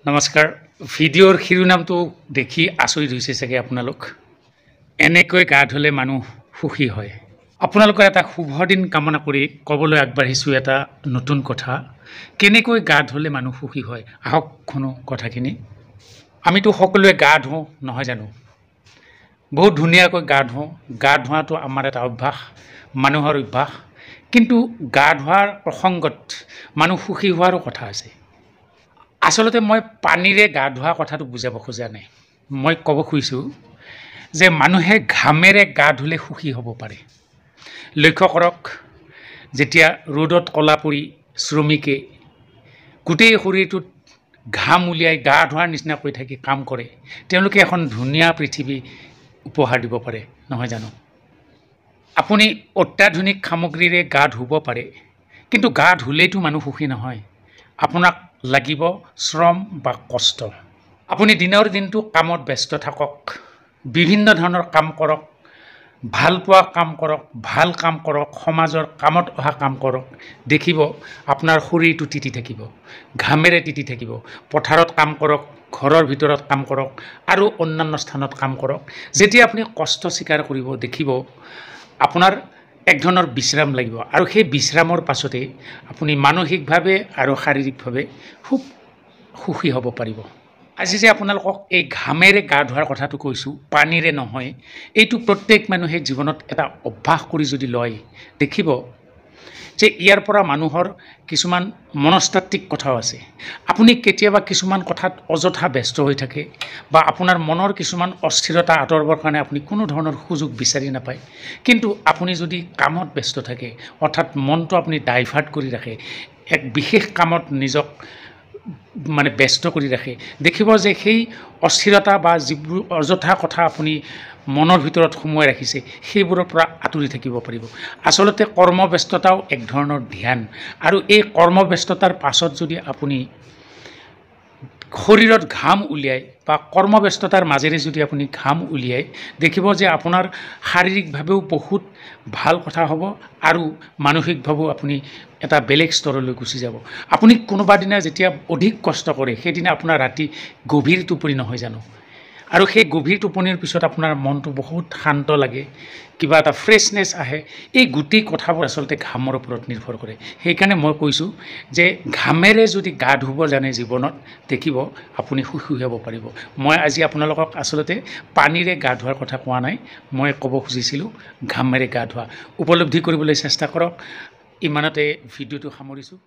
নমস্কাৰ ভিডিঅ'ৰ শিৰোনামটো দেখি আচৰিত হৈছে চাগে আপোনালোক এনেকৈ গা ধুলে মানুহ সুখী হয় আপোনালোকৰ এটা শুভ দিন কামনা কৰি ক'বলৈ আগবাঢ়িছোঁ এটা নতুন কথা কেনেকৈ গা ধুলে মানুহ সুখী হয় আহক শুনো কথাখিনি আমিতো সকলোৱে গা ধুওঁ নহয় জানো বহুত ধুনীয়াকৈ গা ধোৱাটো আমাৰ এটা অভ্যাস মানুহৰ অভ্যাস কিন্তু গা ধোৱাৰ প্ৰসংগত মানুহ সুখী হোৱাৰো কথা আছে আসলতে মই পানীৰে গা ধোৱা কথাটো বুজাব খোজা নাই মই ক'ব খুজিছোঁ যে মানুহে ঘামেৰে গা ধুলে সুখী হ'ব পাৰে লক্ষ্য কৰক যেতিয়া ৰ'দত কলা পৰি শ্ৰমিকে গোটেই শৰীৰটোত ঘাম উলিয়াই গা ধোৱাৰ নিচিনা কৰি থাকি কাম কৰে তেওঁলোকে এখন ধুনীয়া পৃথিৱী উপহাৰ দিব পাৰে নহয় জানো আপুনি অত্যাধুনিক সামগ্ৰীৰে গা ধুব পাৰে কিন্তু গা ধুলেইতো মানুহ সুখী নহয় আপোনাক লাগিব শ্ৰম বা কষ্ট আপুনি দিনৰ দিনটো কামত ব্যস্ত থাকক বিভিন্ন ধৰণৰ কাম কৰক ভাল পোৱা কাম কৰক সমাজৰ কামত অহা কাম কৰক দেখিব আপোনাৰ শৰীৰটো তিতি থাকিব ঘামেৰে তিতি থাকিব পথাৰত কাম কৰক ঘৰৰ ভিতৰত কাম কৰক আৰু অন্যান্য স্থানত কাম কৰক যেতিয়া আপুনি কষ্ট স্বীকাৰ কৰিব দেখিব আপোনাৰ এক ধৰণৰ বিশ্ৰাম লাগিব আৰু সেই বিশ্ৰামৰ পাছতে আপুনি মানসিকভাৱে আৰু শাৰীৰিকভাৱে খুব সুখী হ'ব পাৰিব আজি যে আপোনালোকক এই ঘামেৰে গা ধোৱাৰ কথাটো কৈছোঁ পানীৰে নহয় এইটো প্ৰত্যেক মানুহে জীৱনত এটা অভ্যাস কৰি যদি লয় দেখিব যে ইয়াৰ পৰা মানুহৰ কিছুমান মনস্তাত্ত্বিক কথাও আছে আপুনি কেতিয়াবা কিছুমান কথাত অযথা ব্যস্ত হৈ থাকে বা আপোনাৰ মনৰ কিছুমান অস্থিৰতা আঁতৰাবৰ কাৰণে আপুনি কোনো ধৰণৰ সুযোগ বিচাৰি নাপায় কিন্তু আপুনি যদি কামত ব্যস্ত থাকে অৰ্থাৎ মনটো আপুনি ডাইভাৰ্ট কৰি ৰাখে এক বিশেষ কামত নিজক মানে ব্যস্ত কৰি ৰাখে দেখিব যে সেই অস্থিৰতা বা যিবোৰ অযথা কথা আপুনি মনৰ ভিতৰত সোমোৱাই ৰাখিছে সেইবোৰৰ পৰা আঁতৰি থাকিব পাৰিব আচলতে কৰ্মব্যস্ততাও এক ধৰণৰ ধ্যান আৰু এই কৰ্মব্যস্ততাৰ পাছত যদি আপুনি শৰীৰত ঘাম উলিয়াই বা কৰ্মব্যস্ততাৰ মাজেৰে যদি আপুনি ঘাম উলিয়াই দেখিব যে আপোনাৰ শাৰীৰিকভাৱেও বহুত ভাল কথা হ'ব আৰু মানসিকভাৱেও আপুনি এটা বেলেগ স্তৰলৈ গুচি যাব আপুনি কোনোবা দিনা যেতিয়া অধিক কষ্ট কৰে সেইদিনা আপোনাৰ ৰাতি গভীৰ টোপনি নহয় জানো আৰু সেই গভীৰ টোপনিৰ পিছত আপোনাৰ মনটো বহুত শান্ত লাগে কিবা এটা ফ্ৰেছনেছ আহে এই গোটেই কথাবোৰ আচলতে ঘামৰ ওপৰত নিৰ্ভৰ কৰে সেইকাৰণে মই কৈছোঁ যে ঘামেৰে যদি গা ধুব জানে জীৱনত দেখিব আপুনি সুখী হ'ব পাৰিব মই আজি আপোনালোকক আচলতে পানীৰে গা ধোৱাৰ কথা কোৱা নাই মই ক'ব খুজিছিলোঁ ঘামেৰে গা ধোৱা উপলব্ধি কৰিবলৈ চেষ্টা কৰক ইমানতে ভিডিঅ'টো সামৰিছোঁ